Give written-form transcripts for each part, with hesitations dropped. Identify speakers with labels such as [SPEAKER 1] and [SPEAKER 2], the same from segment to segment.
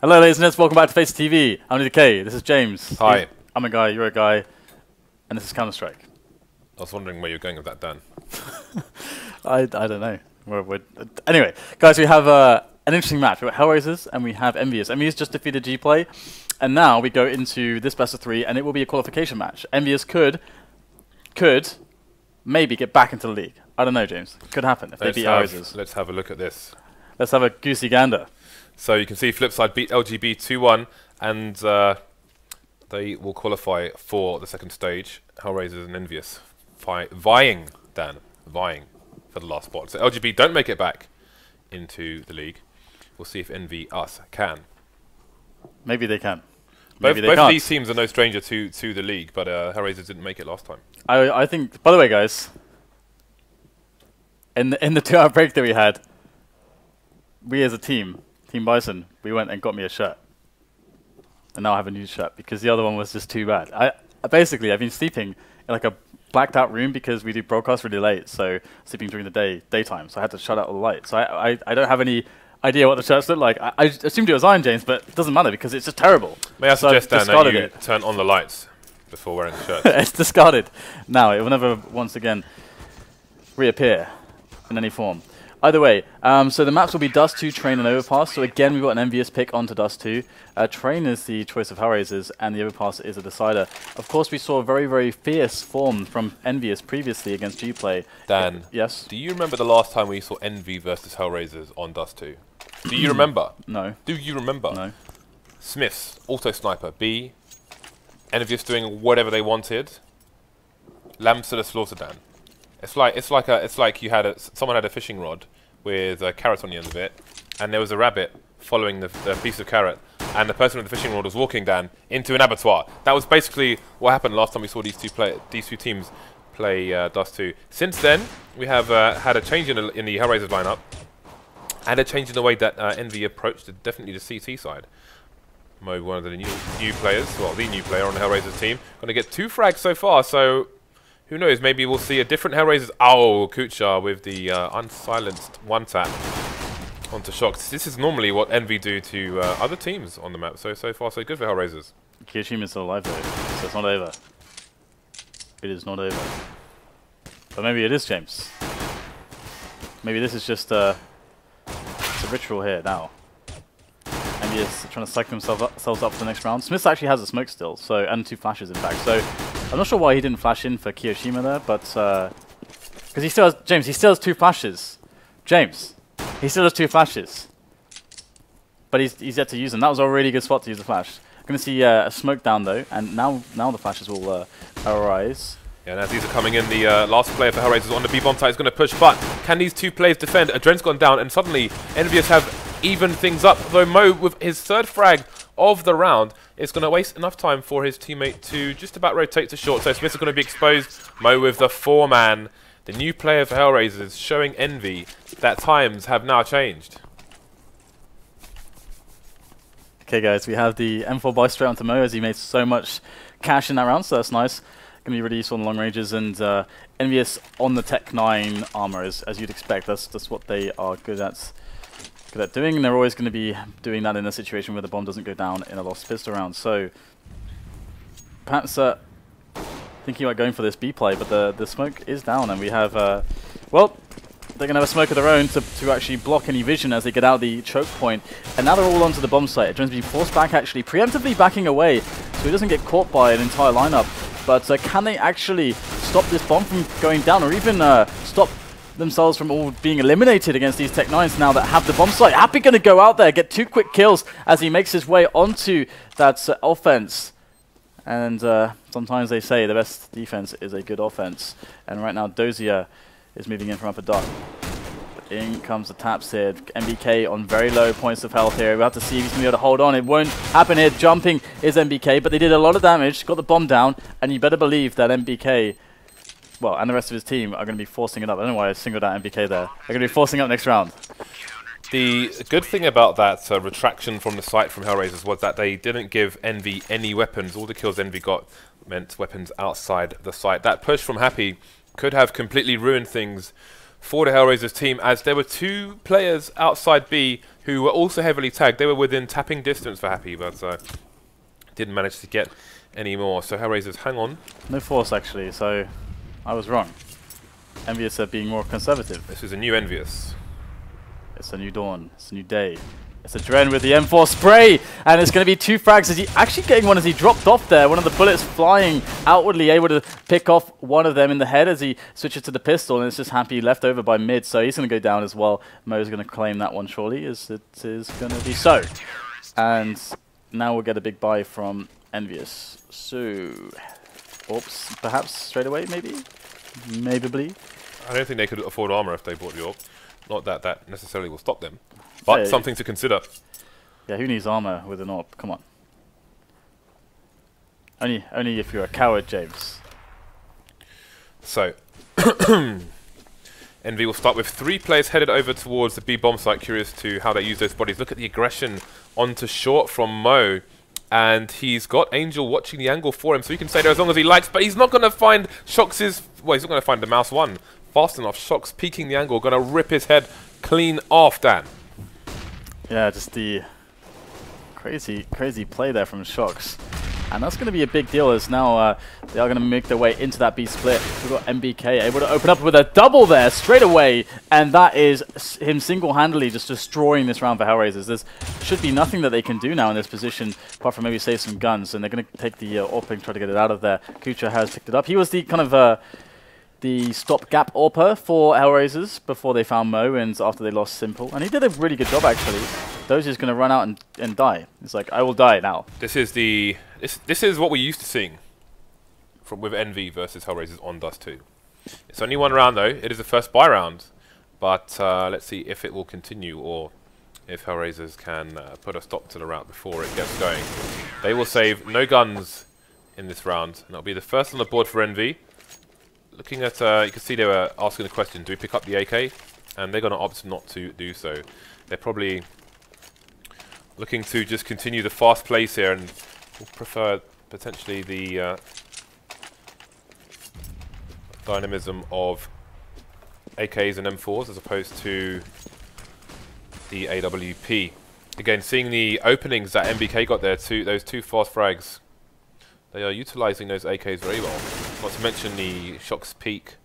[SPEAKER 1] Hello, ladies and gents. Welcome back to FACEIT TV. I'm NBK. This is James.
[SPEAKER 2] Hi.
[SPEAKER 1] I'm a guy. You're a guy. And this is Counter-Strike.
[SPEAKER 2] I was wondering where you're going with that, Dan.
[SPEAKER 1] I don't know. Anyway, guys, we have an interesting match. We've got HellRaisers and we have EnVyUs. EnVyUs just defeated G-Play. And now we go into this best of 3, and it will be a qualification match. EnVyUs could maybe get back into the league. I don't know, James. Could happen if they beat HellRaisers.
[SPEAKER 2] Let's have a look at this.
[SPEAKER 1] Let's have a goosey gander.
[SPEAKER 2] So you can see Flipside beat LGB 2-1, and they will qualify for the second stage. HellRaisers and EnVyUs vying for the last spot. So LGB don't make it back into the league. We'll see if EnVyUs can.
[SPEAKER 1] Maybe they can.
[SPEAKER 2] Both of these teams are no stranger to the league, but HellRaisers didn't make it last time.
[SPEAKER 1] I think, by the way, guys, in the 2-hour break that we had, we as a team, Team Bison, we went and got me a shirt. And now I have a new shirt because the other one was just too bad. I've been sleeping in like a blacked out room because we do broadcast really late, so sleeping during the daytime, so I had to shut out all the lights. So I don't have any idea what the shirts look like. I assumed it was Iron James, but it doesn't matter because it's just terrible.
[SPEAKER 2] May I suggest, Dan, that you turn on the lights before wearing the shirt?
[SPEAKER 1] It's discarded. Now, it will never once again reappear in any form. Either way, so the maps will be Dust 2, Train, and Overpass. So again, we've got an EnVyUs pick onto Dust 2. Train is the choice of HellRaisers, and the Overpass is a decider. Of course, we saw a very, very fierce form from EnVyUs previously against G-Play.
[SPEAKER 2] Dan,
[SPEAKER 1] yes?
[SPEAKER 2] Do you remember the last time we saw Envy versus HellRaisers on Dust 2? Do you remember?
[SPEAKER 1] No.
[SPEAKER 2] Do you remember?
[SPEAKER 1] No.
[SPEAKER 2] SmithZz, Auto Sniper, B, EnVyUs doing whatever they wanted. Lambs to the slaughter, Dan. It's like you had someone had a fishing rod with a carrot on the end of it, and there was a rabbit following the piece of carrot, and the person with the fishing rod was walking down into an abattoir. That was basically what happened last time we saw these two teams play Dust 2. Since then, we have had a change in the HellRaisers lineup, and a change in the way that Envy approached definitely the CT side. Mo, one of the new players, well, the new player on the HellRaisers team, going to get 2 frags so far, so who knows, maybe we'll see a different HellRaisers. Oh, kUcheR with the unsilenced one-tap onto shox. This is normally what Envy do to other teams on the map, so far so good for HellRaisers.
[SPEAKER 1] kUcheR is still alive though, so it's not over. It is not over. But maybe it is, James. Maybe this is just it's a ritual here now. EnVyUs trying to psych themselves up for the next round. SmithZz actually has a smoke still, so, and 2 flashes in fact, so I'm not sure why he didn't flash in for kioShiMa there, but because he still has, James, he still has 2 flashes. James, he still has 2 flashes, but he's yet to use them. That was a really good spot to use the flash. I'm going to see a smoke down though, and now the flashes will arise. Yeah,
[SPEAKER 2] and as these are coming in, the last player for HellRaisers on the B-bomb side is going to push, but can these 2 players defend? AdreN's gone down, and suddenly EnVyUs have evened things up, though Mo, with his 3rd frag of the round, is going to waste enough time for his teammate to just about rotate to short. So SmithZz is going to be exposed. Mo with the 4-man. The new player for HellRaisers showing Envy that times have now changed.
[SPEAKER 1] Okay, guys, we have the M4 buy straight onto Mo as he made so much cash in that round, so that's nice. Going to be really useful in the long ranges, and EnVyUs on the Tech 9 armor, as you'd expect. That's what they are good at doing, and they're always going to be doing that in a situation where the bomb doesn't go down in a lost pistol round. So perhaps thinking about going for this B play, but the smoke is down, and we have well, they're going to have a smoke of their own to actually block any vision as they get out the choke point, and now they're all onto the bomb site. AdreN's being forced back, actually preemptively backing away so he doesn't get caught by an entire lineup. But can they actually stop this bomb from going down, or even stop themselves from all being eliminated against these Tech 9s now that have the bomb site? Happy going to go out there, get 2 quick kills as he makes his way onto that offense. And sometimes they say the best defense is a good offense. And right now Dosia is moving in from upper dock. In comes the taps here. NBK on very low points of health here. We'll have to see if he's going to be able to hold on. It won't happen here. Jumping is NBK, but they did a lot of damage, got the bomb down, and you better believe that NBK, well, and the rest of his team are going to be forcing it up. I don't know why I singled out NBK there. They're going to be forcing up next round.
[SPEAKER 2] The good thing about that retraction from the site from HellRaisers was that they didn't give Envy any weapons. All the kills Envy got meant weapons outside the site. That push from Happy could have completely ruined things for the HellRaisers team, as there were 2 players outside B who were also heavily tagged. They were within tapping distance for Happy, but didn't manage to get any more. So HellRaisers hang on.
[SPEAKER 1] No force, actually, so I was wrong. EnVyUs are being more conservative.
[SPEAKER 2] This is a new EnVyUs.
[SPEAKER 1] It's a new dawn. It's a new day. It's AdreN with the M4 spray, and it's going to be 2 frags. Is he actually getting one as he dropped off there? One of the bullets flying outwardly, able to pick off one of them in the head as he switches to the pistol, and it's just Happy left over by mid, so he's going to go down as well. Mo's going to claim that one surely, as it is going to be so. And now we'll get a big buy from EnVyUs. So, oops, perhaps straight away, maybe? Maybe.
[SPEAKER 2] I don't think they could afford armor if they bought the AWP. Not that that necessarily will stop them, but something to consider.
[SPEAKER 1] Yeah, who needs armor with an AWP? Come on. Only if you're a coward, James.
[SPEAKER 2] So, Envy will start with 3 players headed over towards the B bomb site. Curious to how they use those bodies. Look at the aggression onto short from Mo. And he's got Angel watching the angle for him, so he can stay there as long as he likes, but he's not going to find shox's... Well, he's not going to find the mouse 1 fast enough. Shox peeking the angle, going to rip his head clean off, Dan.
[SPEAKER 1] Yeah, just the crazy play there from shox. And that's going to be a big deal, as now they are going to make their way into that B split. We've got NBK able to open up with a double there straight away, and that is him single-handedly just destroying this round for HellRaisers. There should be nothing that they can do now in this position, apart from maybe save some guns, and they're going to take the AWP and try to get it out of there. kUcheR has picked it up. He was the kind of the stopgap AWPer for HellRaisers before they found Mo and after they lost Simple, and he did a really good job actually. Dosia's going to run out and die. It's like, I will die now.
[SPEAKER 2] This is the this is what we're used to seeing from with Envy versus HellRaisers on Dust 2. It's only 1 round though. It is the first buy round, but let's see if it will continue or if HellRaisers can put a stop to the round before it gets going. They will save no guns in this round, and that'll be the first on the board for Envy. Looking at, you can see they were asking the question, do we pick up the AK? And they're going to opt not to do so. They're probably looking to just continue the fast pace here and will prefer potentially the dynamism of AKs and M4s as opposed to the AWP. Again, seeing the openings that NBK got there, those 2 fast frags, they are utilizing those AKs very well. Not to mention the shox peak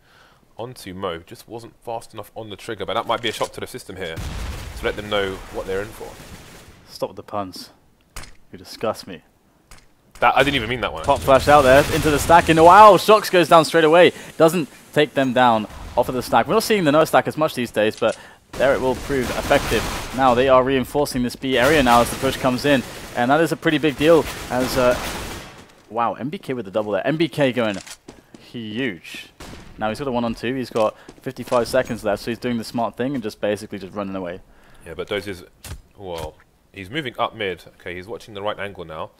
[SPEAKER 2] onto Mo. Just wasn't fast enough on the trigger, but that might be a shock to the system here to let them know what they're in for.
[SPEAKER 1] Stop the puns. You disgust me.
[SPEAKER 2] That I didn't even mean that one.
[SPEAKER 1] Pop flash out there into the stack, and wow, shox goes down straight away. Doesn't take them down off of the stack. We're not seeing the no stack as much these days, but there it will prove effective. Now they are reinforcing this B area now as the push comes in, and that is a pretty big deal as wow, NBK with the double there. NBK going huge. Now he's got a 1-on-2. He's got 55 seconds left, so he's doing the smart thing and just basically just running away.
[SPEAKER 2] Yeah, but Dosia's, well, he's moving up mid. Okay, he's watching the right angle now.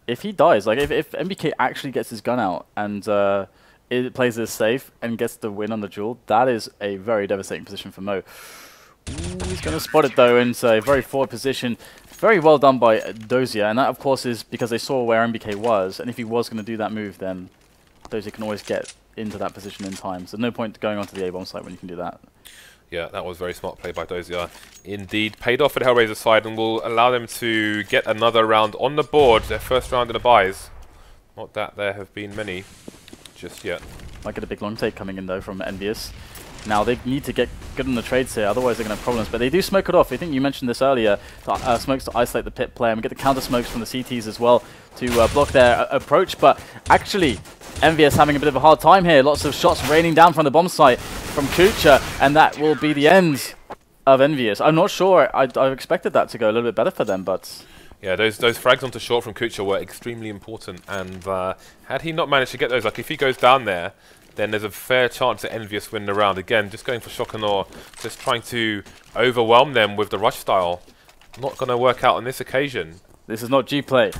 [SPEAKER 1] If he dies, like if NBK actually gets his gun out and it plays this safe and gets the win on the duel, that is a very devastating position for Mo. Ooh, he's going to spot it though, and a very forward position. Very well done by Dosia, and that of course is because they saw where NBK was, and if he was going to do that move, then Dosia can always get into that position in time. So no point going onto the A-bomb site when you can do that.
[SPEAKER 2] Yeah, that was very smart play by Dosia. Indeed, paid off for the HellRaisers side and will allow them to get another round on the board, their first round in the buys. Not that there have been many just yet.
[SPEAKER 1] Might get a big long take coming in though from EnVyUs. Now they need to get good on the trades here, otherwise they're going to have problems. But they do smoke it off. I think you mentioned this earlier. Smokes to isolate the pit player, and we get the counter smokes from the CTs as well to block their approach. But actually, EnVyUs having a bit of a hard time here. Lots of shots raining down from the bomb site from kUcheR, and that will be the end of EnVyUs. I'm not sure. I expected that to go a little bit better for them, but
[SPEAKER 2] yeah, those frags onto short from kUcheR were extremely important. And had he not managed to get those, like if he goes down there, then there's a fair chance that EnVyUs win the round. Again, just going for shock and awe, just trying to overwhelm them with the rush style. Not going to work out on this occasion.
[SPEAKER 1] This is not G-play.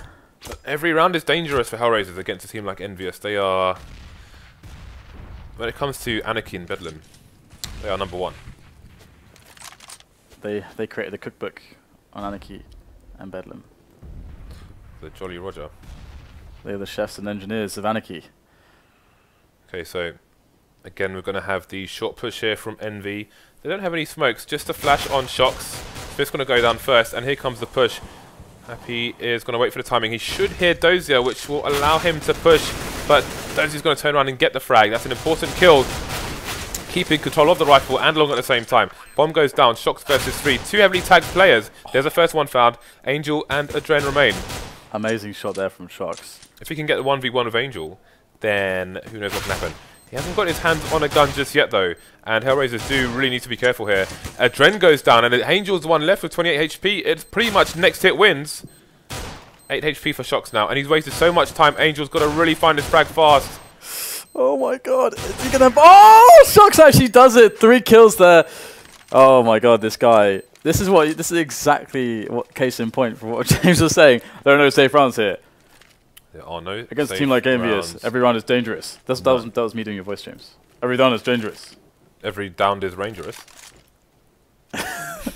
[SPEAKER 2] But every round is dangerous for HellRaisers against a team like EnVyUs. They are, when it comes to Anarchy and Bedlam, they are number 1.
[SPEAKER 1] They created a cookbook on Anarchy and Bedlam.
[SPEAKER 2] The Jolly Roger.
[SPEAKER 1] They are the chefs and engineers of Anarchy.
[SPEAKER 2] Okay, so Again, we're going to have the short push here from Envy. They don't have any smokes, just a flash on shox. Smith's going to go down first, and here comes the push. Happy is going to wait for the timing. He should hear Dosia, which will allow him to push, but Dosia's going to turn around and get the frag. That's an important kill, keeping control of the rifle and long at the same time. Bomb goes down, shox versus 3. 2 heavily tagged players. There's the first one found. Angel and AdreN remain.
[SPEAKER 1] Amazing shot there from shox.
[SPEAKER 2] If he can get the 1v1 with Angel, then who knows what can happen. He hasn't got his hands on a gun just yet, though, and HellRaisers do really need to be careful here. AdreN goes down, and Angel's the one left with 28 HP. It's pretty much next hit wins. 8 HP for shox now, and he's wasted so much time. Angel's got to really find his frag fast.
[SPEAKER 1] Oh my god, is he gonna... Oh! shox actually does it! 3 kills there. Oh my god, this guy. This is exactly what case in point for what James was saying. There are no safe rounds here.
[SPEAKER 2] There are no
[SPEAKER 1] against a team like EnVyUs, every round is dangerous. That was me doing your voice, James. Every round is dangerous.
[SPEAKER 2] Every down is rangerous.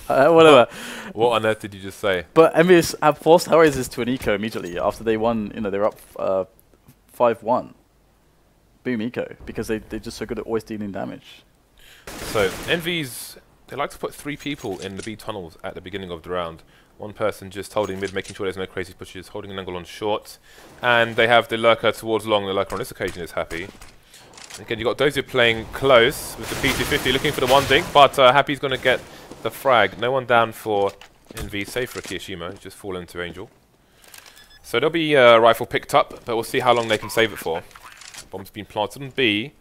[SPEAKER 1] Whatever.
[SPEAKER 2] What on earth did you just say?
[SPEAKER 1] But EnVyUs have forced HellRaisers to an eco immediately after they won. You know, they were up 5-1. Boom eco, because they're just so good at always dealing damage.
[SPEAKER 2] So EnVyUs, they like to put 3 people in the B tunnels at the beginning of the round. 1 person just holding mid, making sure there's no crazy pushes, holding an angle on short. And they have the lurker towards long. The lurker on this occasion is Happy. Again, you've got Dosia playing close with the P250, looking for the 1 dink, but Happy's going to get the frag. No one down for Envy, save for a kUcheR. He's just fallen to Angel. So there'll be a rifle picked up, but we'll see how long they can save it for. Bomb's been planted on B,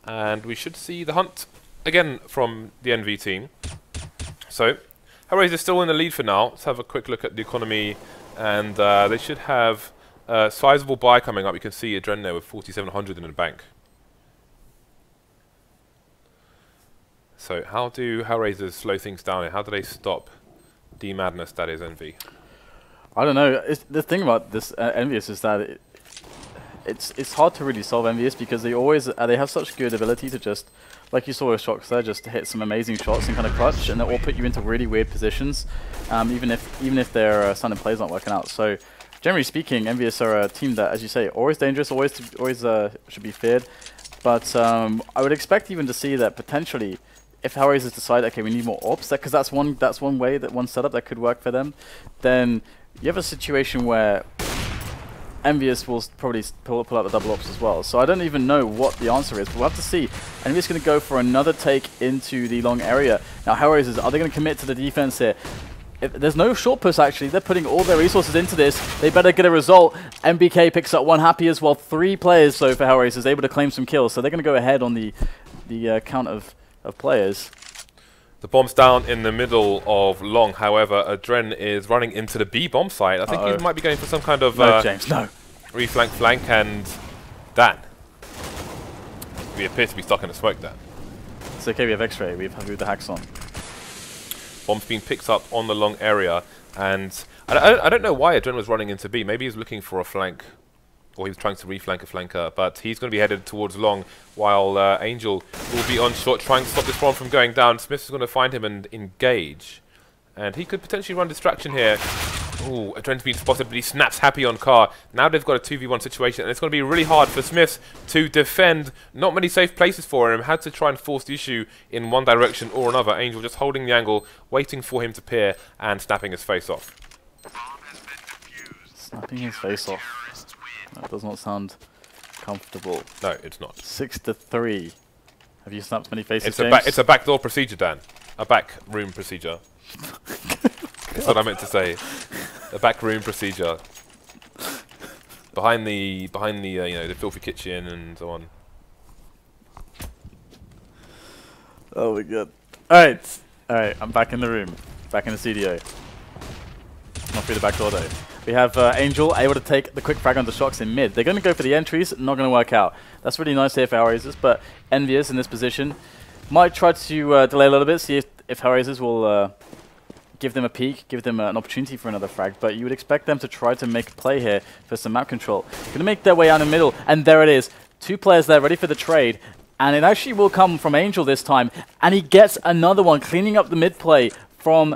[SPEAKER 2] and we should see the hunt again from the Envy team. So HellRaisers still in the lead for now. Let's have a quick look at the economy, and they should have a sizable buy coming up. You can see AdreN there with 4,700 in the bank. So how do HellRaisers slow things down, and how do they stop the madness that is Envy? I
[SPEAKER 1] don't know. The thing about this EnVyUs is that it's hard to really solve EnVyUs because they have such good ability to just, like you saw with shox there, just to hit some amazing shots and kind of clutch, and they all put you into really weird positions, even if their standing plays aren't working out. So generally speaking, EnVyUs are a team that, as you say, always dangerous, always should be feared. But I would expect even to see that potentially, if HellRaisers decide, okay, we need more ops, because that's one setup that could work for them, then you have a situation where EnVyUs will probably pull out the double ops as well. So I don't even know what the answer is, but we'll have to see. EnVyUs going to go for another take into the long area. Now HellRaisers, are they going to commit to the defense here? If there's no short push actually, they're putting all their resources into this. They better get a result. NBK picks up 1 Happy as well. 3 players so for HellRaisers, able to claim some kills. So they're going to go ahead on the count of players.
[SPEAKER 2] The bomb's down in the middle of long, however, AdreN is running into the B bomb site. I think he might be going for some kind of
[SPEAKER 1] James, no.
[SPEAKER 2] Reflank flank, and Dan. We appear to be stuck in the smoke there.
[SPEAKER 1] It's okay, we have X-ray, we have the hacks on.
[SPEAKER 2] Bomb's being picked up on the long area, and I don't know why AdreN was running into B. Maybe he's looking for a flank, or he was trying to reflank a flanker, but he's going to be headed towards long, while Angel will be on short, trying to stop this bomb from going down. Smith is going to find him and engage, and he could potentially run distraction here. Ooh, AdreN's been spotted, but he snaps Happy on car. Now they've got a 2v1 situation, and it's going to be really hard for Smith to defend. Not many safe places for him. Had to try and force the issue in one direction or another. Angel just holding the angle, waiting for him to peer, and snapping his face off.
[SPEAKER 1] Snapping his face off. That does not sound comfortable.
[SPEAKER 2] No, it's not.
[SPEAKER 1] 6-3. Have you snapped many faces,
[SPEAKER 2] it's a backdoor procedure, Dan. A back room procedure. That's what I meant to say. A back room procedure. Behind the you know, the filthy kitchen and so on.
[SPEAKER 1] Oh my god. Alright, I'm back in the room. Back in the studio. Not through the back door though. We have Angel able to take the quick frag onto shox in mid. They're going to go for the entries, not going to work out. That's really nice here for HellRaisers, but EnVyUs in this position might try to delay a little bit, see if HellRaisers will give them a peek, give them an opportunity for another frag, but you would expect them to try to make a play here for some map control. Going to make their way out in the middle, and there it is. 2 players there ready for the trade, and it actually will come from Angel this time, and he gets another one, cleaning up the mid play from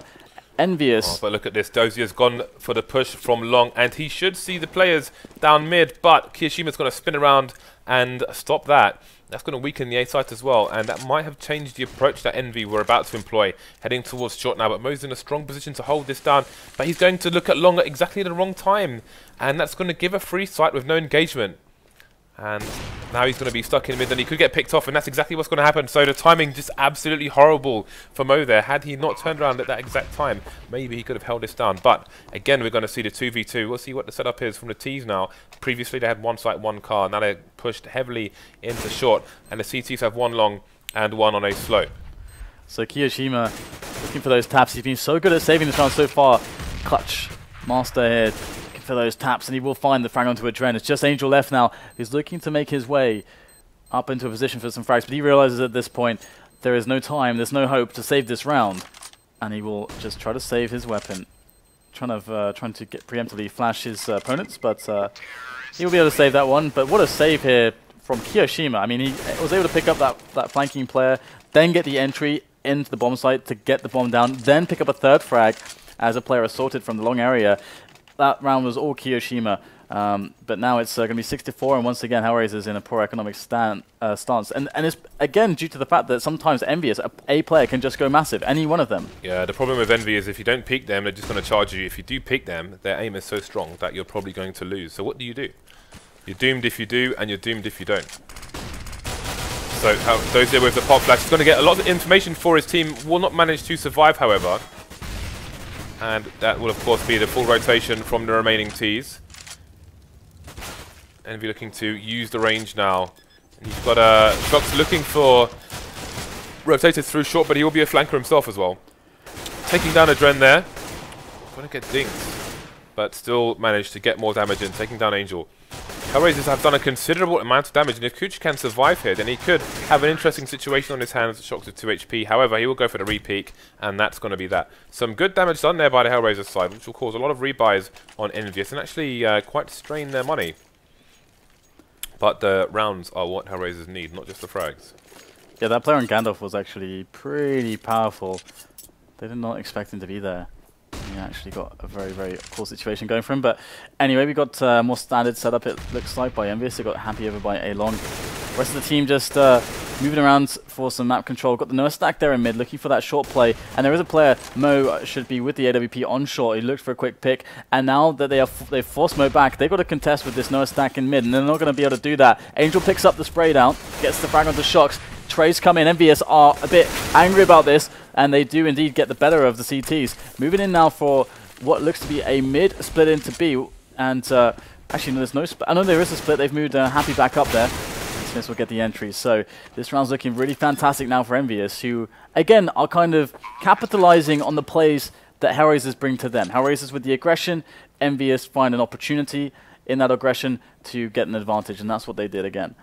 [SPEAKER 1] EnVyUs.
[SPEAKER 2] Oh, but look at this, Dosia's gone for the push from long, and he should see the players down mid, but kUcheR's going to spin around and stop that. That's going to weaken the A site as well, and that might have changed the approach that Envy were about to employ, heading towards short now. But Mo's in a strong position to hold this down, but he's going to look at long at exactly the wrong time, and that's going to give a free site with no engagement. And now he's going to be stuck in mid, and he could get picked off, and that's exactly what's going to happen. So the timing just absolutely horrible for Mo there. Had he not turned around at that exact time, maybe he could have held this down. But again, we're going to see the 2v2. We'll see what the setup is from the Ts now. Previously, they had one site, one car. Now they're pushed heavily into short, and the CTs have one long and one on a slope.
[SPEAKER 1] So kUcheR looking for those taps. He's been so good at saving this round so far. Clutch master here. For those taps, and he will find the frag onto AdreN. It's just Angel left now, who's looking to make his way up into a position for some frags, but he realizes at this point there is no time, there's no hope to save this round, and he will just try to save his weapon, trying to get preemptively flash his opponents, but he will be able to save that one. But what a save here from kUcheR. I mean, he was able to pick up that flanking player, then get the entry into the bomb site to get the bomb down, then pick up a third frag as a player assaulted from the long area. That round was all kUcheR, but now it's going to be 6-4, and once again, HellRaisers in a poor economic stance. And it's, again, due to the fact that sometimes EnVyUs, a player can just go massive, any one of them.
[SPEAKER 2] Yeah, the problem with Envy is if you don't peek them, they're just going to charge you. If you do peek them, their aim is so strong that you're probably going to lose. So what do? You're doomed if you do, and you're doomed if you don't. So Dosia with the pop flash is going to get a lot of information for his team, will not manage to survive, however. And that will, of course, be the full rotation from the remaining Ts. Envy looking to use the range now. And he's got shox looking for rotated through short, but he will be a flanker himself as well. Taking down AdreN there. Going to get dinked, but still managed to get more damage in, taking down Angel. HellRaisers have done a considerable amount of damage, and if kUcheR can survive here, then he could have an interesting situation on his hands. shox with 2 HP. However, he will go for the re-peek, and that's going to be that. Some good damage done there by the HellRaisers side, which will cause a lot of rebuys on EnVyUs and actually quite strain their money. But the rounds are what HellRaisers need, not just the frags.
[SPEAKER 1] Yeah, that player on Gandalf was actually pretty powerful. They did not expect him to be there. He actually got a very, very cool situation going for him. But anyway, we got more standard setup, it looks like, by EnVyUs. They got happy over by A-Long. The rest of the team just moving around for some map control. Got the Noah stack there in mid, looking for that short play. And there is a player, Mo, should be with the AWP on short. He looked for a quick pick. And now that they've forced Mo back, they've got to contest with this Noah stack in mid. And they're not going to be able to do that. Angel picks up the spray down, gets the frag onto shox. Trays come in. EnVyUs are a bit angry about this, and they do indeed get the better of the CTs. Moving in now for what looks to be a mid split into B, and actually no, there's no split. I know there is a split. They've moved Happy back up there. SmithZz will get the entry. So this round's looking really fantastic now for EnVyUs, who again are kind of capitalizing on the plays that HellRaisers bring to them. HellRaisers with the aggression, EnVyUs find an opportunity in that aggression to get an advantage, and that's what they did again.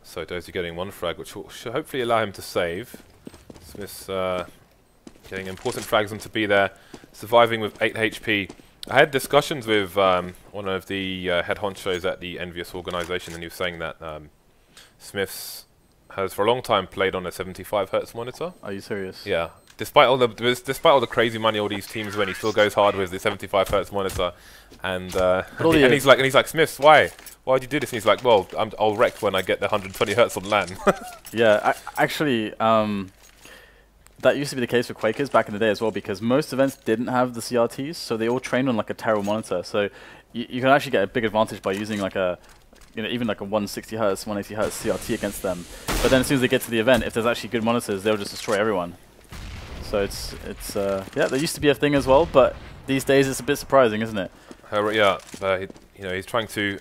[SPEAKER 2] So Dosia getting one frag, which should hopefully allow him to save. SmithZz getting important frags onto B there, surviving with 8 HP. I had discussions with one of the head honchos at the EnVyUs organization, and he was saying that SmithZz has for a long time played on a 75 Hz monitor.
[SPEAKER 1] Are you serious?
[SPEAKER 2] Yeah. Despite all the crazy money all these teams win, he still goes hard with the 75 Hz monitor. And he's like, SmithZz, why? Why would you do this? And he's like, well, I'll wreck when I get the 120 Hz on LAN.
[SPEAKER 1] Yeah, actually, that used to be the case for Quakers back in the day as well, because most events didn't have the CRTs, so they all trained on like a terrible monitor. So you can actually get a big advantage by using like a, even like a 160 Hz, 180 Hz CRT against them. But then as soon as they get to the event, if there's actually good monitors, they'll just destroy everyone. So it's yeah, there used to be a thing as well, but these days it's a bit surprising, isn't it?
[SPEAKER 2] Yeah, he's trying to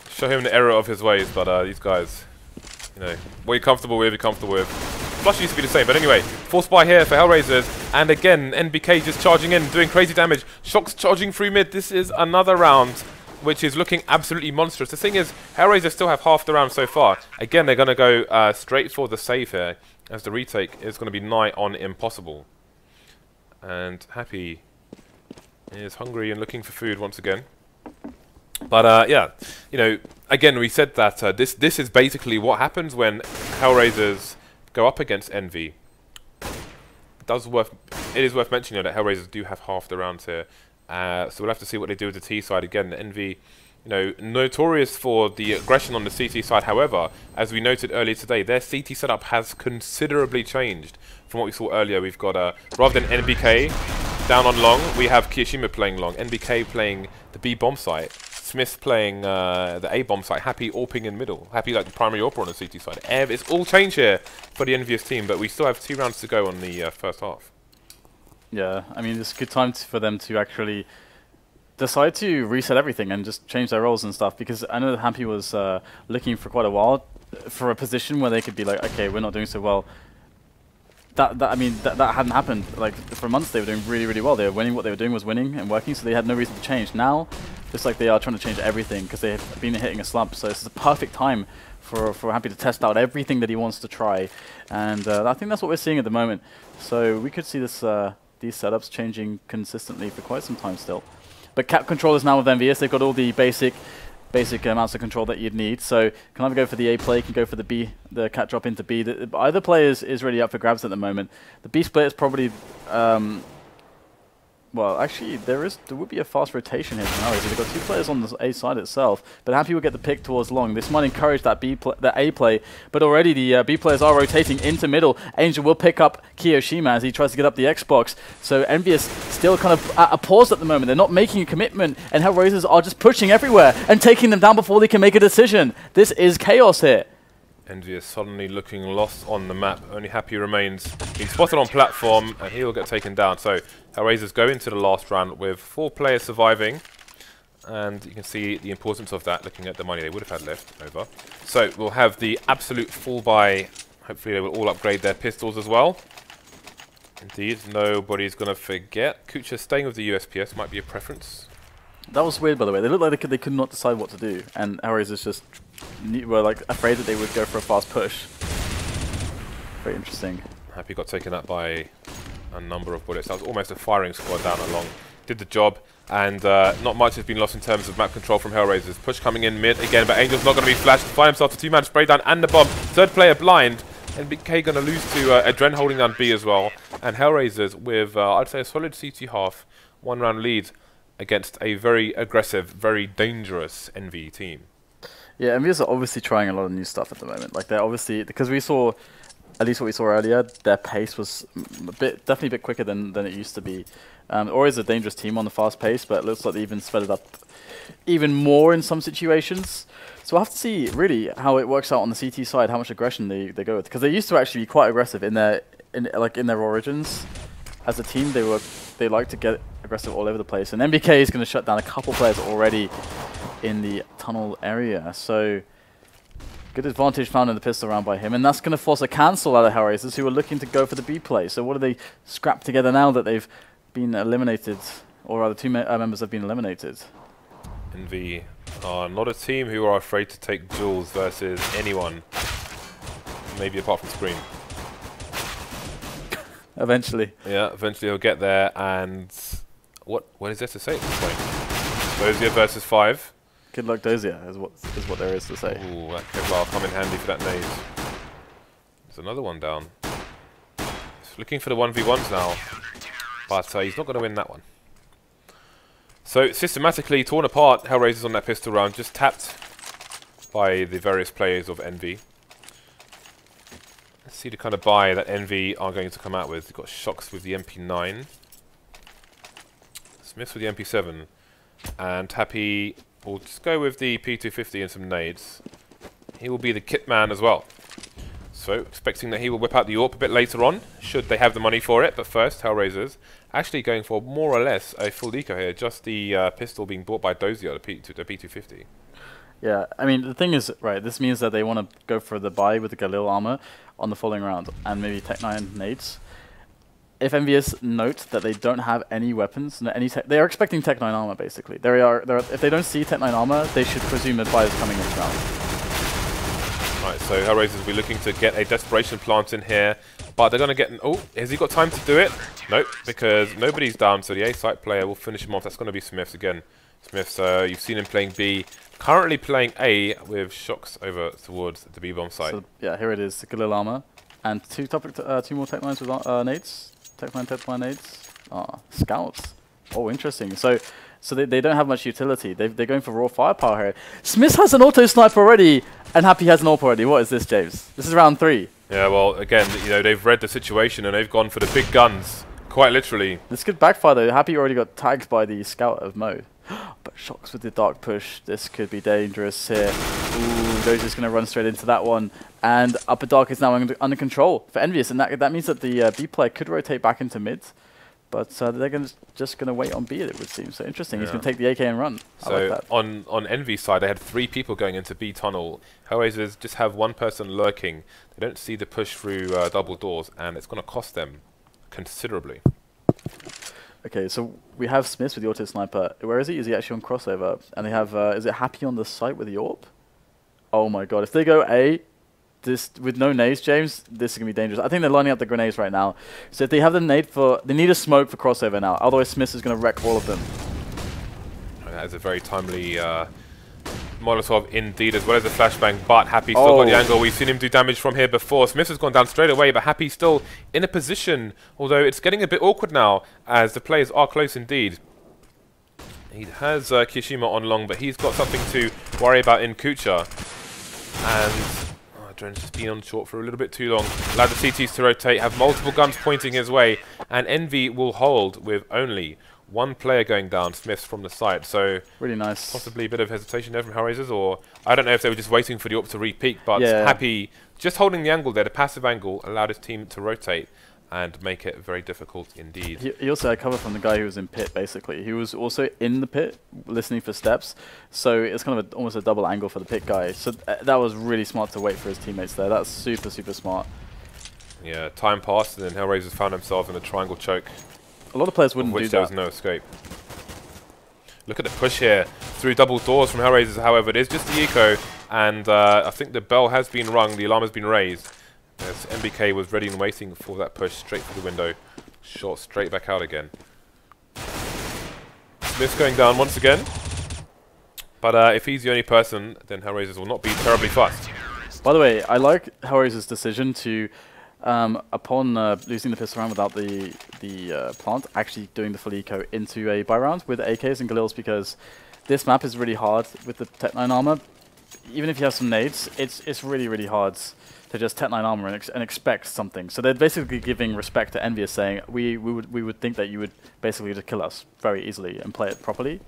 [SPEAKER 2] show him the error of his ways, but these guys, what you're comfortable with, you're comfortable with. Flush used to be the same, but anyway, force buy here for HellRaisers, and again, NBK just charging in, doing crazy damage. shox charging through mid. This is another round which is looking absolutely monstrous. The thing is, HellRaisers still have half the round so far. Again, they're going to go straight for the save here, as the retake is going to be nigh on impossible. And Happy is hungry and looking for food once again. But yeah, again, we said that this is basically what happens when HellRaisers go up against Envy. It is worth mentioning that HellRaisers do have half the rounds here. So we'll have to see what they do with the T side. Again, Envy you know, notorious for the aggression on the CT side. However, as we noted earlier today, their CT setup has considerably changed from what we saw earlier. We've got, rather than NBK down on long, we have kUcheRR playing long, NBK playing the B bomb site, Smith playing the A bomb site, Happy AWPing in middle, Happy like the primary AWPer on the CT side. It's all change here for the EnVyUs team, but we still have 2 rounds to go on the first half.
[SPEAKER 1] Yeah, I mean, it's a good time for them to actually decide to reset everything and just change their roles and stuff, because I know that Happy was looking for quite a while for a position where they could be like, okay, we're not doing so well. That hadn't happened. Like, for months they were doing really, really well. They were winning. What they were doing was winning and working, so they had no reason to change. Now, it's like they are trying to change everything because they have been hitting a slump. So this is a perfect time for Happy to test out everything that he wants to try. And I think that's what we're seeing at the moment. So we could see this these setups changing consistently for quite some time still. But cap controllers now with EnVyUs, they've got all the basic amounts of control that you'd need. So can either go for the A play, can go for the B, the cat drop into B. Either play is really up for grabs at the moment. The B split is probably, well, actually there would be a fast rotation here from They've got 2 players on the A side itself, but Happy will get the pick towards long. This might encourage that that A play, but already the B players are rotating into middle. Angel will pick up kioShiMa as he tries to get up the Xbox. So EnVyUs still kind of at a pause at the moment. They're not making a commitment, and HellRaisers are just pushing everywhere and taking them down before they can make a decision. This is chaos here.
[SPEAKER 2] EnVyUs suddenly looking lost on the map. Only Happy remains. He's spotted on platform, and he will get taken down. So HellRaisers go into the last round with 4 players surviving, and you can see the importance of that looking at the money they would have had left over. So we'll have the absolute full buy. Hopefully they will all upgrade their pistols as well. Indeed, nobody's going to forget. kUcheR staying with the USPS might be a preference.
[SPEAKER 1] That was weird, by the way. They looked like they could not decide what to do, and HellRaisers just were like afraid that they would go for a fast push. Very interesting.
[SPEAKER 2] Happy got taken out by a number of bullets. That was almost a firing squad down along. Did the job, and not much has been lost in terms of map control from HellRaisers. Push coming in mid again, but Angel's not going to be flashed. Find himself a 2-man spray down and the bomb. 3rd player blind. NBK going to lose to AdreN holding down B as well. And HellRaisers with, I'd say, a solid CT half, 1-round lead against a very aggressive, very dangerous EnVy team. Yeah,
[SPEAKER 1] EnVyUs are obviously trying a lot of new stuff at the moment. Like, they're obviously, because we saw, at least what we saw earlier, their pace was definitely a bit quicker than it used to be. Always a dangerous team on the fast pace, but it looks like they even sped it up even more in some situations. So we'll have to see really how it works out on the CT side, how much aggression they go with, because they used to actually be quite aggressive in their origins. As a team, they like to get aggressive all over the place, and NBK is going to shut down a couple players already in the tunnel area. So good advantage found in the pistol round by him, and that's going to force a cancel out of HellRaisers, who are looking to go for the B play. So what do they scrap together now that they've been eliminated, or rather 2 members have been eliminated?
[SPEAKER 2] EnVy are not a team who are afraid to take duels versus anyone, maybe apart from Scream.
[SPEAKER 1] Eventually.
[SPEAKER 2] Yeah, eventually he'll get there, and what is there to say at this point? Dosia versus 5.
[SPEAKER 1] Good luck, Dosia, is what there is to say.
[SPEAKER 2] Ooh, that Kevlar will come in handy for that nade. There's another one down. He's looking for the 1v1s now, but he's not going to win that one. So, systematically torn apart, HellRaisers on that pistol round, just tapped by the various players of EnVy. Let's see the kind of buy that EnVy are going to come out with. You've got shox with the MP9, Smith with the MP7, and Happy will just go with the P250 and some nades. He will be the kit man as well. So, expecting that he will whip out the AWP a bit later on, should they have the money for it. But first, HellRaisers actually going for more or less a full eco here, just the pistol being bought by Dosia, the P250.
[SPEAKER 1] Yeah, I mean, the thing is, right, this means that they want to go for the buy with the Kirill armor on the following round, and maybe Tech9 nades. If EnVyUs note that they don't have any weapons, they are expecting Tech9 armor, basically. If they don't see Tech9 armor, they should presume that buy is coming this round.
[SPEAKER 2] Right, so HellRaisers will be looking to get a desperation plant in here, but they're going to get oh, has he got time to do it? Nope, because nobody's down, so the A site player will finish him off. That's going to be SmithZz again. SmithZz, you've seen him playing B, currently playing A with shox over towards the B bomb site.
[SPEAKER 1] So, yeah, here it is, the Kirill armor, and two more Tech9s with nades. Tech9 nades. Ah, scouts. Oh, interesting. So so they don't have much utility. They're going for raw firepower here. SmithZz has an auto sniper already, and Happy has an AWP already. What is this, James? This is round 3.
[SPEAKER 2] Yeah, well, again, you know, they've read the situation and they've gone for the big guns, quite literally.
[SPEAKER 1] This could backfire though. Happy already got tagged by the scout of Mo. But shox with the dark push. This could be dangerous here. Ooh, Dosia's going to run straight into that one. And upper dark is now under control for EnVyUs, and that means that the B player could rotate back into mid. But they're just going to wait on B, it would seem. So interesting. He's going to take the AK and run.
[SPEAKER 2] So
[SPEAKER 1] I like that.
[SPEAKER 2] on Envy's side, they had 3 people going into B tunnel. HellRaisers just have 1 person lurking. They don't see the push through double doors, and it's going to cost them considerably.
[SPEAKER 1] Okay, so we have SmithZz with the auto sniper. Where is he? Is he actually on crossover? And they have, is it Happy on the site with the AWP? Oh my god, if they go A, this with no nades, James, this is going to be dangerous. I think they're lining up the grenades right now. So if they have the nade for, they need a smoke for crossover now. Otherwise SmithZz is going to wreck all of them.
[SPEAKER 2] And that is a very timely Molotov indeed, as well as a flashbang, but Happy still got the angle. We've seen him do damage from here before. SmithZz has gone down straight away, but Happy's still in a position, although it's getting a bit awkward now, as the players are close indeed. He has kUcheR on long, but he's got something to worry about in kUcheR. And AdreN's just been on short for a little bit too long. Allow the CTs to rotate, have multiple guns pointing his way, and Envy will hold with only 1 player going down, SmithZz from the site. So
[SPEAKER 1] really nice.
[SPEAKER 2] Possibly a bit of hesitation there from HellRaisers, or I don't know if they were just waiting for the AWP to re-peak, but
[SPEAKER 1] yeah.
[SPEAKER 2] Happy just holding the angle there, the passive angle, allowed his team to rotate and make it very difficult indeed.
[SPEAKER 1] He also had cover from the guy who was in pit, basically. He was also in the pit, listening for steps, so it's kind of almost a double angle for the pit guy. So that was really smart to wait for his teammates there. That's super, super smart.
[SPEAKER 2] Yeah, time passed, and then HellRaisers found themselves in a triangle choke.
[SPEAKER 1] A lot of players wouldn't do that.
[SPEAKER 2] There was no escape. Look at the push here through double doors from HellRaisers, however. It is just the eco, and I think the bell has been rung, the alarm has been raised. As NBK was ready and waiting for that push straight through the window. Shot straight back out again. SmithZz going down once again. But if he's the only person, then HellRaisers will not be terribly fast.
[SPEAKER 1] By the way, I like HellRaisers' decision to, upon losing the pistol round without the plant, actually doing the full eco into a buy round with AKs and Galils, because this map is really hard with the Tech 9 armor. Even if you have some nades, it's really, really hard to just Tech 9 armor and expect something. So they're basically giving respect to EnVyUs, saying we would think that you would basically just kill us very easily and play it properly.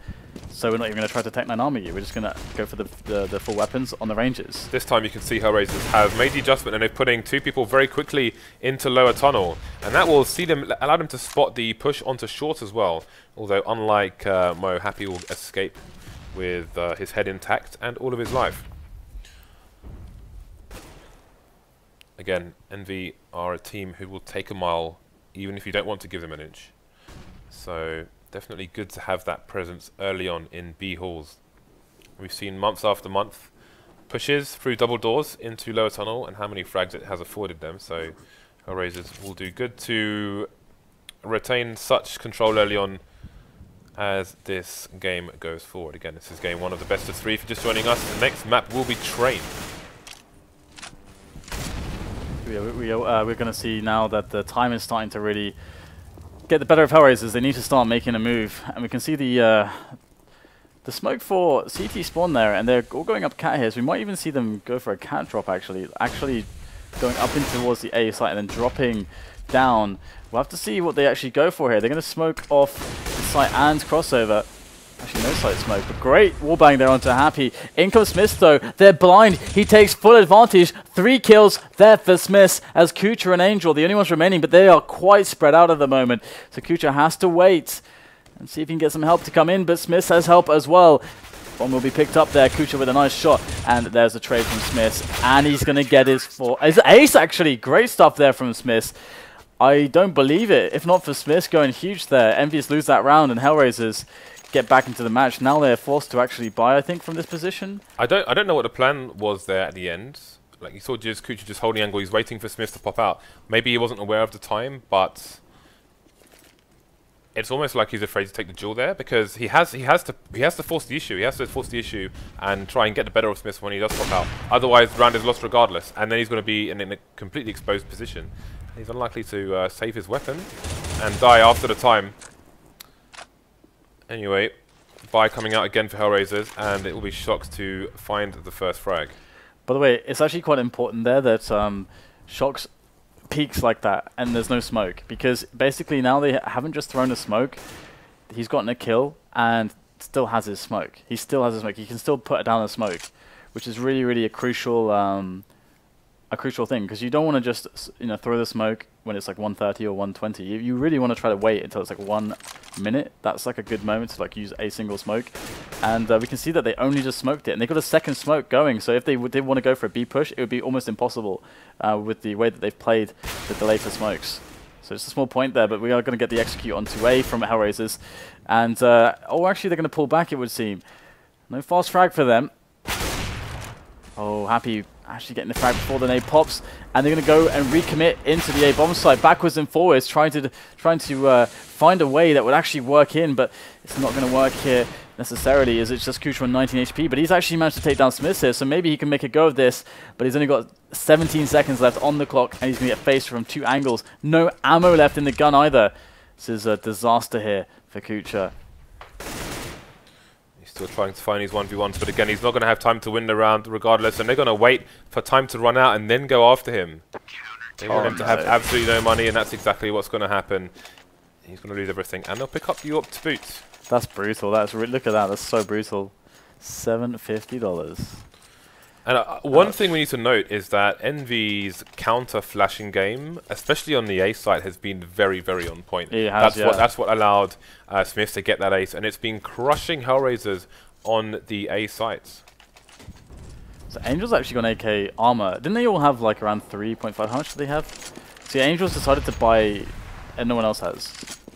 [SPEAKER 1] So we're not even going to try to Tech 9 armor you. We're just going to go for the full weapons on the ranges.
[SPEAKER 2] This time you can see HellRaisers have made the adjustment, and they're putting 2 people very quickly into lower tunnel, and that will see them, allow them to spot the push onto short as well. Although unlike Mo, Happy will escape with his head intact and all of his life. Again, Envy are a team who will take a mile even if you don't want to give them an inch. So definitely good to have that presence early on in B halls. We've seen months after month pushes through double doors into lower tunnel and how many frags it has afforded them. So HellRaisers will do good to retain such control early on as this game goes forward. Again, this is game 1 of the best of 3. If you're just joining us, the next map will be Train.
[SPEAKER 1] We're going to see now that the time is starting to really get the better of HellRaisers. They need to start making a move, and we can see the smoke for CT spawn there, and they're all going up cat here. So we might even see them go for a cat drop actually going up in towards the A site and then dropping down. We'll have to see what they actually go for here. They're going to smoke off the site and crossover. Actually, no side smoke, but great wallbang there onto Happy. In comes SmithZz though. They're blind. He takes full advantage. 3 kills there for SmithZz as kUcheR and Angel, the only ones remaining, but they are quite spread out at the moment. So kUcheR has to wait and see if he can get some help to come in, but SmithZz has help as well. One will be picked up there. kUcheR with a nice shot, and there's a trade from SmithZz, and he's going to get his ace actually. Great stuff there from SmithZz. I don't believe it. If not for SmithZz going huge there, EnVyUs lose that round, and HellRaisers get back into the match. Now they're forced to actually buy, I think, from this position.
[SPEAKER 2] I don't know what the plan was there at the end. Like, you saw kUcheR just holding angle. He's waiting for SmithZz to pop out. Maybe he wasn't aware of the time, but it's almost like he's afraid to take the duel there, because he has to force the issue. He has to force the issue and try and get the better of SmithZz when he does pop out. Otherwise, the round is lost regardless, and then he's going to be in a completely exposed position. He's unlikely to save his weapon and die after the time. Anyway, buy coming out again for HellRaisers, and it will be shox to find the first frag.
[SPEAKER 1] By the way, it's actually quite important there that shox peaks like that and there's no smoke, because basically now they haven't just thrown a smoke, he's gotten a kill and still has his smoke. He still has his smoke. He can still put down the smoke, which is really, really a crucial thing, because you don't want to just throw the smoke when it's like 130 or 120. You really want to try to wait until it's like 1 minute. That's like a good moment to like use a single smoke, and we can see that they only just smoked it, and they got a second smoke going. So if they did want to go for a B push, it would be almost impossible with the way that they've played the delay for smokes. So it's a small point there, but we are going to get the execute onto A from HellRaisers, and oh, actually they're going to pull back, it would seem. No fast frag for them. Oh, Happy actually getting the frag before the nade pops, and they're going to go and recommit into the A bomb site, backwards and forwards, trying to find a way that would actually work in, but it's not going to work here necessarily, as it's just kUcheR on 19 HP, but he's actually managed to take down SmithZz here, so maybe he can make a go of this, but he's only got 17 seconds left on the clock, and he's going to get faced from 2 angles. No ammo left in the gun either. This is a disaster here for kUcheR.
[SPEAKER 2] Still trying to find his 1v1s, but again, he's not going to have time to win the round regardless, and they're going to wait for time to run out and then go after him. They want him to have absolutely no money, and that's exactly what's going to happen. He's going to lose everything, and they'll pick up the AWP to boot.
[SPEAKER 1] That's brutal. Look at that. That's so brutal. $750.
[SPEAKER 2] And one thing we need to note is that EnVy's counter-flashing game, especially on the A side, has been very, very on point.
[SPEAKER 1] It has,
[SPEAKER 2] that's what allowed SmithZz to get that ace, and it's been crushing HellRaisers on the A sites.
[SPEAKER 1] So Angel's actually got AK armor. Didn't they all have like around 3.5? How much do they have? See, Angel's decided to buy, and no one else has.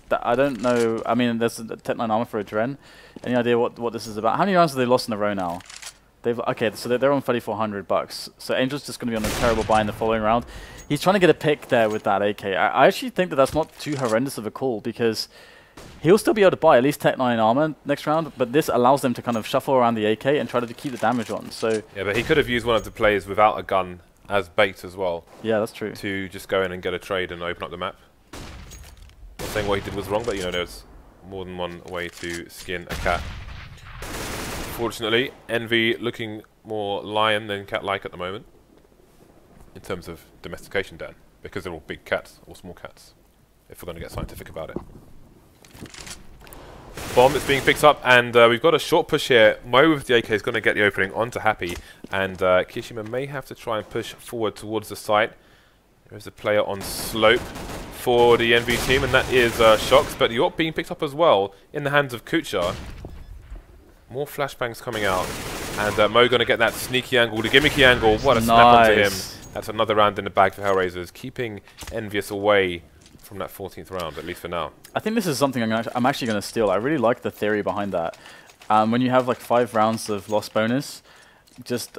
[SPEAKER 1] I don't know. I mean, there's a Tech 9 armor for AdreN. Any idea what this is about? How many rounds have they lost in a row now? Okay, so they're on $3,400. So Angel's just going to be on a terrible buy in the following round. He's trying to get a pick there with that AK. I actually think that that's not too horrendous of a call, because he'll still be able to buy at least Tech 9 armor next round, but this allows them to kind of shuffle around the AK and try to keep the damage on. So
[SPEAKER 2] yeah, but he could have used one of the players without a gun as bait as well.
[SPEAKER 1] Yeah, that's true.
[SPEAKER 2] To just go in and get a trade and open up the map. Not saying what he did was wrong, but there's more than one way to skin a cat. Fortunately, EnVy looking more lion than cat-like at the moment in terms of domestication, Dan, because they're all big cats, or small cats, if we're going to get scientific about it. Bomb is being picked up, and we've got a short push here. Mo with the AK is going to get the opening onto Happy, and kUcheR may have to try and push forward towards the site. There is a player on slope for the EnVy team, and that is shox, but the AWP being picked up as well in the hands of kUcheR. More flashbangs coming out, and Mo going to get that sneaky angle, the gimmicky angle. What a snap onto him. That's another round in the bag for HellRaisers, keeping EnVyUs away from that 14th round, at least for now.
[SPEAKER 1] I think this is something I'm actually going to steal. I really like the theory behind that. When you have like 5 rounds of loss bonus, just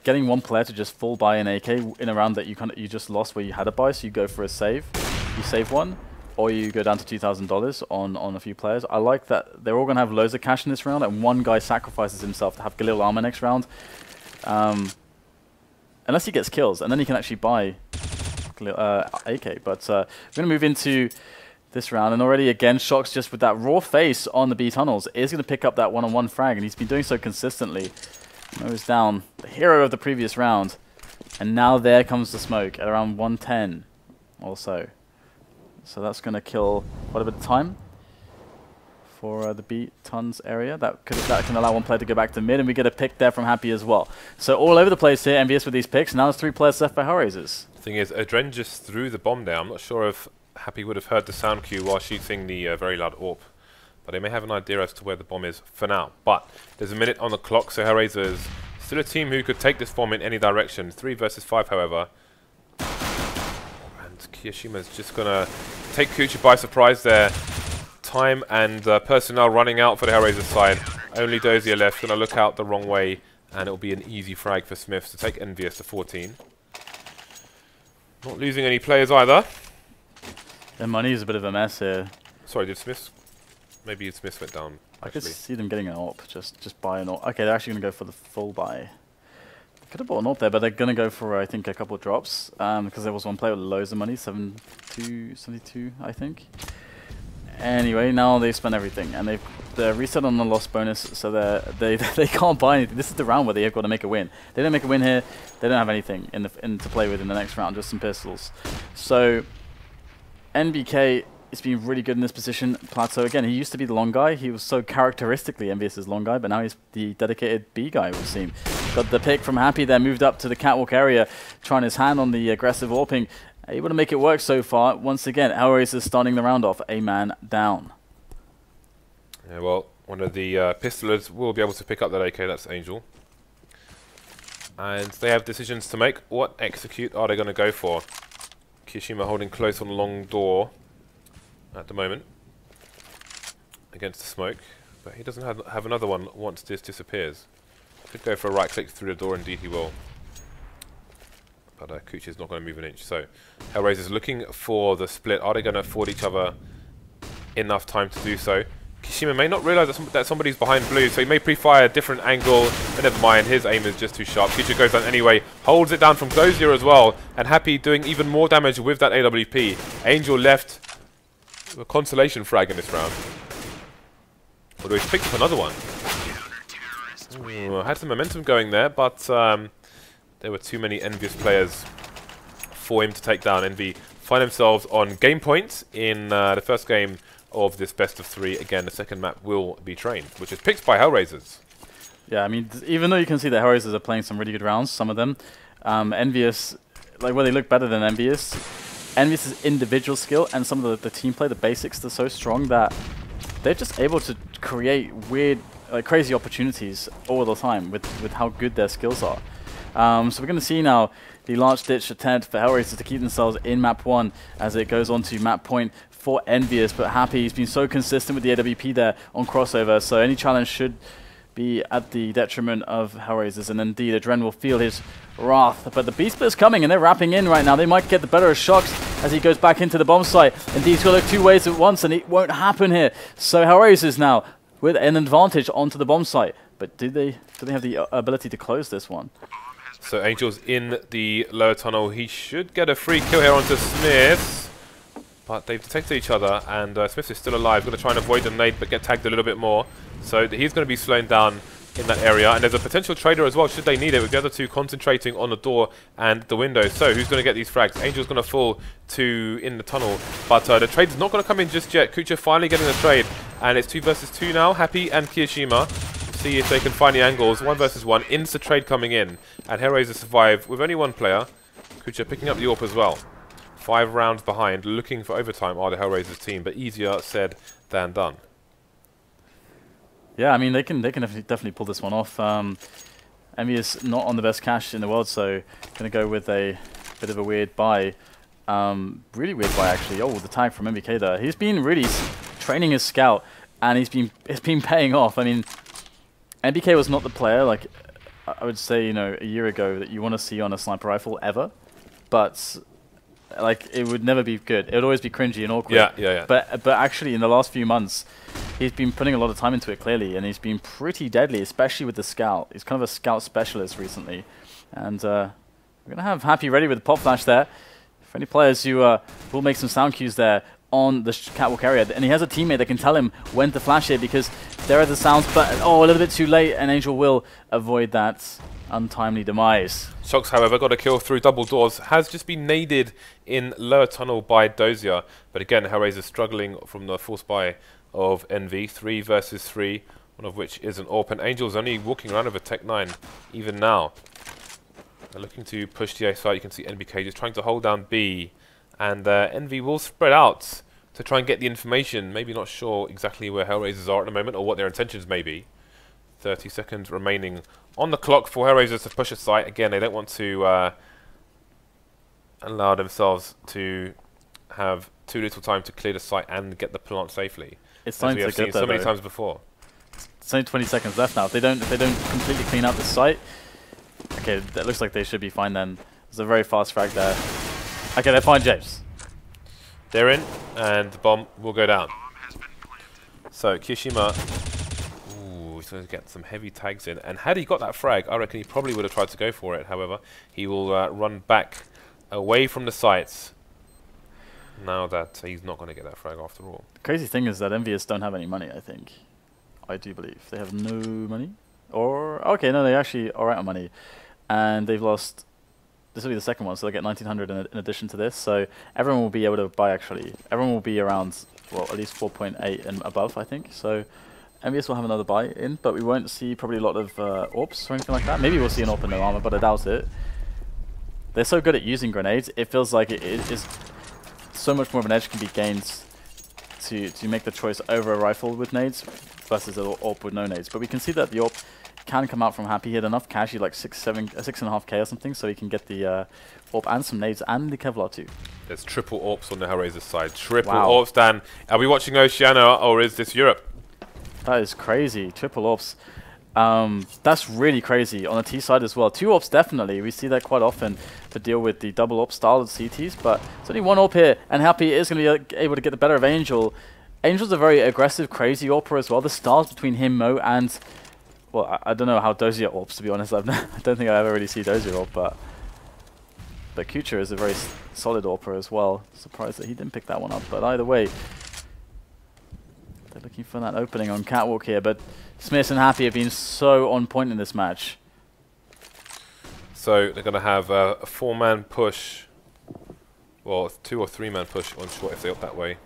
[SPEAKER 1] getting one player to just full buy an AK in a round that you just lost where you had a buy, so you go for a save, you save one, or you go down to $2,000 on a few players. I like that they're all going to have loads of cash in this round, and one guy sacrifices himself to have Galil armor next round. Unless he gets kills, and then he can actually buy AK. But we're going to move into this round, and already again, shox just with that raw face on the B tunnels is going to pick up that one-on-one frag, and he's been doing so consistently. Mo's down, the hero of the previous round, and now there comes the smoke at around 110 or so. So that's going to kill quite a bit of time for the B tons area. That can allow one player to go back to mid, and we get a pick there from Happy as well. So all over the place here, EnVyUs with these picks. Now there's 3 players left for HellRaisers.
[SPEAKER 2] The thing is, AdreN just threw the bomb there. I'm not sure if Happy would have heard the sound cue while shooting the very loud AWP, but they may have an idea as to where the bomb is for now. But there's a minute on the clock, so HellRaisers still a team who could take this bomb in any direction. 3 versus 5, however. And kUcheR is just going to take kUcheR by surprise there. Time and personnel running out for the HellRaisers side. Only Dosia left, going to look out the wrong way, and it'll be an easy frag for SmithZz to take EnVyUs to 14. Not losing any players either.
[SPEAKER 1] Their money is a bit of a mess here.
[SPEAKER 2] Sorry, did SmithZz? Maybe SmithZz went down.
[SPEAKER 1] I could see them getting an AWP, just buy an AWP. Okay, they're actually going to go for the full buy. Could have bought an AWP there, but they're going to go for, I think, a couple of drops, because there was one player with loads of money, 72, I think. Anyway, now they've spent everything, and they've they're reset on the loss bonus, so they can't buy anything. This is the round where they've got to make a win. They don't make a win here, they don't have anything to play with in the next round, just some pistols. So NBK has been really good in this position. Plateau again. He used to be the long guy. He was so characteristically EnVyUs' long guy, but now he's the dedicated B guy, it would seem. Got the pick from Happy there, moved up to the catwalk area, trying his hand on the aggressive AWPing. Able to make it work so far. Once again, HellRaisers starting the round off, a man down.
[SPEAKER 2] Yeah, well, one of the pistolers will be able to pick up that AK, that's Angel. And they have decisions to make. What execute are they going to go for? kUcheR holding close on the long door at the moment against the smoke. But he doesn't have another one once this disappears. Could go for a right click through the door, indeed he will. But kUcheR's not going to move an inch. So HellRaisers looking for the split. Are they going to afford each other enough time to do so? kUcheR may not realise that somebody's behind blue, so he may pre-fire a different angle, but never mind, his aim is just too sharp. kUcheR goes down anyway, holds it down from Dosia as well, and Happy doing even more damage with that AWP. Angel left a consolation frag in this round. Although he's picked up another one. Ooh, had some momentum going there, but there were too many EnVyUs players for him to take down. Envy find themselves on game points in the first game of this best of 3. Again, the second map will be trained, which is picked by HellRaisers.
[SPEAKER 1] Yeah, I mean, even though you can see that HellRaisers are playing some really good rounds, some of them, EnVyUs, like where they look better than EnVyUs' individual skill and some of the team play, the basics, they're so strong that they're just able to create weird, crazy opportunities all the time with how good their skills are. So we're going to see now the last-ditch attempt for HellRaisers to keep themselves in map 1 as it goes on to map point for EnVyUs. But Happy, he's been so consistent with the AWP there on crossover, so any challenge should be at the detriment of HellRaisers. And indeed, AdreN will feel his wrath. But the B-split's coming, and they're wrapping in right now. They might get the better of shox as he goes back into the bomb site. Indeed, he's got to look 2 ways at once, and it won't happen here. So HellRaisers now with an advantage onto the bomb site. But do they have the ability to close this one?
[SPEAKER 2] So Angel's in the lower tunnel. He should get a free kill here onto SmithZz. But they've detected each other, and SmithZz is still alive. Going to try and avoid the nade, but get tagged a little bit more. So he's going to be slowing down in that area. And there's a potential trader as well, should they need it, with the other two concentrating on the door and the window. So who's going to get these frags? Angel's going to fall to in the tunnel. But the trade's not going to come in just yet. kUcheR finally getting the trade. And it's 2 versus 2 now. Happy and kUcheR. See if they can find the angles. 1 versus 1. Insta trade coming in. And HellRaisers survive with only 1 player. kUcheR picking up the AWP as well. 5 rounds behind, looking for overtime are the HellRaisers team, but easier said than done.
[SPEAKER 1] Yeah, I mean, they can definitely pull this one off. EnVyUs not on the best cash in the world, so going to go with a bit of a weird buy. Really weird buy, actually. Oh, the tag from NBK there. He's been really training his scout, and it's been paying off. I mean, NBK was not the player, like I would say, a year ago that you want to see on a sniper rifle ever, but like it would never be good. It would always be cringy and awkward.
[SPEAKER 2] Yeah.
[SPEAKER 1] But actually, in the last few months, he's been putting a lot of time into it, clearly, and he's been pretty deadly, especially with the scout. He's kind of a scout specialist recently, and we're gonna have Happy ready with the pop flash there. For any players who will make some sound cues there on the catwalk area, and he has a teammate that can tell him when to flash it, because there are the sounds, but a little bit too late, and Angel will avoid that untimely demise.
[SPEAKER 2] shox, however, got a kill through double doors, has just been naded in lower tunnel by Dosia, but again, HellRaisers struggling from the force buy of Envy. 3 versus 3, one of which is an AWP, and Angel's only walking around with a Tech 9 even now. They're looking to push the A side. You can see NBK just trying to hold down B, and Envy will spread out to try and get the information. Maybe not sure exactly where HellRaisers are at the moment, or what their intentions may be. 30 seconds remaining on the clock for HellRaisers to push a site. Again, they don't want to allow themselves to have too little time to clear the site and get the plant safely.
[SPEAKER 1] It's time to get there,
[SPEAKER 2] so many times before.
[SPEAKER 1] It's only 20 seconds left now. If they don't completely clean up the site, okay, that looks like they should be fine then. There's a very fast frag there. Okay, they're fine, James.
[SPEAKER 2] They're in, and the bomb will go down. So kUcheR, he's going to get some heavy tags in, and had he got that frag, I reckon he probably would have tried to go for it. However, he will run back away from the sites now that he's not going to get that frag after all.
[SPEAKER 1] The crazy thing is that EnVyUs don't have any money, I think. I do believe. They have no money. Or, okay, no, they actually are out of money. And they've lost, this will be the second one, so they get 1900 in addition to this. So everyone will be able to buy, actually. Everyone will be around, well, at least 4.8 and above, I think. So EnVyUs will have another buy in, but we won't see probably a lot of AWPs or anything like that. Maybe we'll see an AWP and no armor, but I doubt it. They're so good at using grenades, it feels like it is so much more of an edge can be gained to make the choice over a rifle with nades versus an AWP with no nades. But we can see that the AWP can come out from Happy. He had enough cash, he had like 6.5k or something, so he can get the AWP and some nades and the Kevlar too. There's
[SPEAKER 2] triple AWPs on the HellRaisers side. Triple AWPs, Dan. Are we watching Oceania or is this Europe?
[SPEAKER 1] That is crazy. Triple AWPs. That's really crazy on the T side as well. 2 AWPs definitely. We see that quite often to deal with the double AWP style of CTs, but it's only 1 AWP here, and Happy is going to be able to get the better of Angel. Angel's a very aggressive, crazy AWPer as well. The stars between him, Mo, and, well, I don't know how Dosia AWPs, to be honest. I don't think I ever really see Dosia AWP, but kUcheR is a very solid AWPer as well. Surprised that he didn't pick that one up, but either way, they're looking for that opening on Catwalk here, but SmithZz and Happy have been so on point in this match.
[SPEAKER 2] So they're going to have a 4-man push, well, 2 or 3-man push on short if they up that way.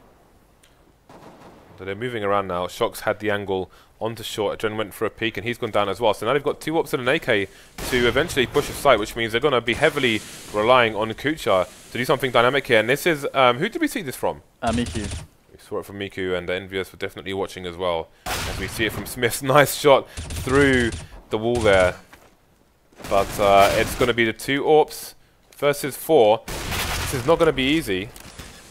[SPEAKER 2] So they're moving around now. shox had the angle onto short. AdreN went for a peek, and he's gone down as well. So now they've got 2 AWPs and an AK to eventually push a site, which means they're going to be heavily relying on kUcheR to do something dynamic here. And this is, who did we see this from?
[SPEAKER 1] Miku.
[SPEAKER 2] Saw it from Miku, and the EnVyUs were definitely watching as well. As we see it from SmithZz, nice shot through the wall there. But it's going to be the 2 AWPs versus 4. This is not going to be easy.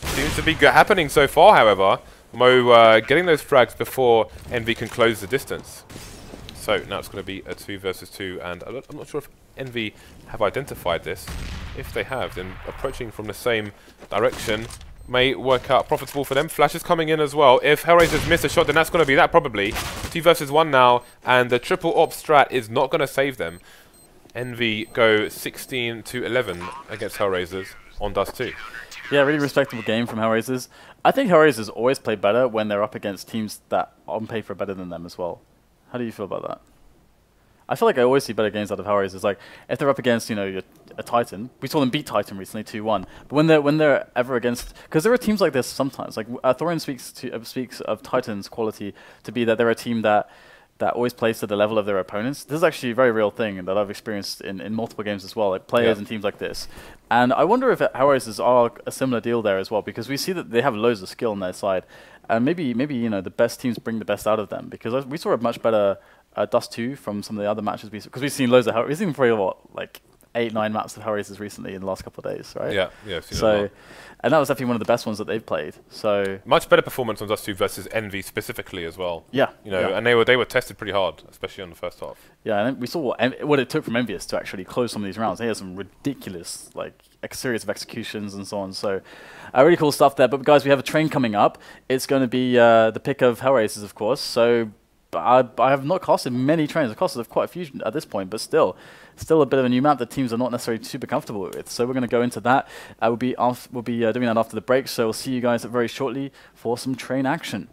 [SPEAKER 2] Seems to be happening so far, however. Mo getting those frags before Envy can close the distance. So now it's going to be a 2 versus 2, and I'm not sure if Envy have identified this. If they have, then approaching from the same direction may work out profitable for them. Flash is coming in as well. If HellRaisers miss a shot, then that's going to be that probably. 2 versus 1 now, and the triple AWP strat is not going to save them. Envy go 16 to 11 against HellRaisers on Dust 2.
[SPEAKER 1] Yeah, really respectable game from HellRaisers. I think HellRaisers always play better when they're up against teams that on paper are better than them as well. How do you feel about that? I feel like I always see better games out of HellRaisers. Like, if they're up against, you know, a Titan, we saw them beat Titan recently 2-1. But when they're ever against, because there are teams like this sometimes. Like Thorin speaks of Titan's quality to be that they're a team that always plays to the level of their opponents. This is actually a very real thing that I've experienced in multiple games as well, like players and teams like this. And I wonder if HellRaisers are a similar deal there as well, because we see that they have loads of skill on their side, and maybe you know the best teams bring the best out of them, because we saw a much better Dust 2 from some of the other matches because we've seen loads of we've seen probably what, like 8-9 maps of HellRaisers recently in the last couple of days, right?
[SPEAKER 2] Yeah, I've seen
[SPEAKER 1] so, and that was definitely one of the best ones that they've played. So
[SPEAKER 2] much better performance on Dust 2 versus Envy specifically as well.
[SPEAKER 1] Yeah,
[SPEAKER 2] you know, and they were tested pretty hard, especially on the first half.
[SPEAKER 1] Yeah, and we saw what it took from EnVyUs to actually close some of these rounds. They had some ridiculous, like, a series of executions and so on. So, really cool stuff there. But guys, we have a train coming up. It's going to be the pick of HellRaisers, of course. So, I have not casted many trains. I've casted quite a few at this point, but still a bit of a new map that teams are not necessarily super comfortable with. So we're going to go into that. We'll be doing that after the break. So we'll see you guys very shortly for some train action.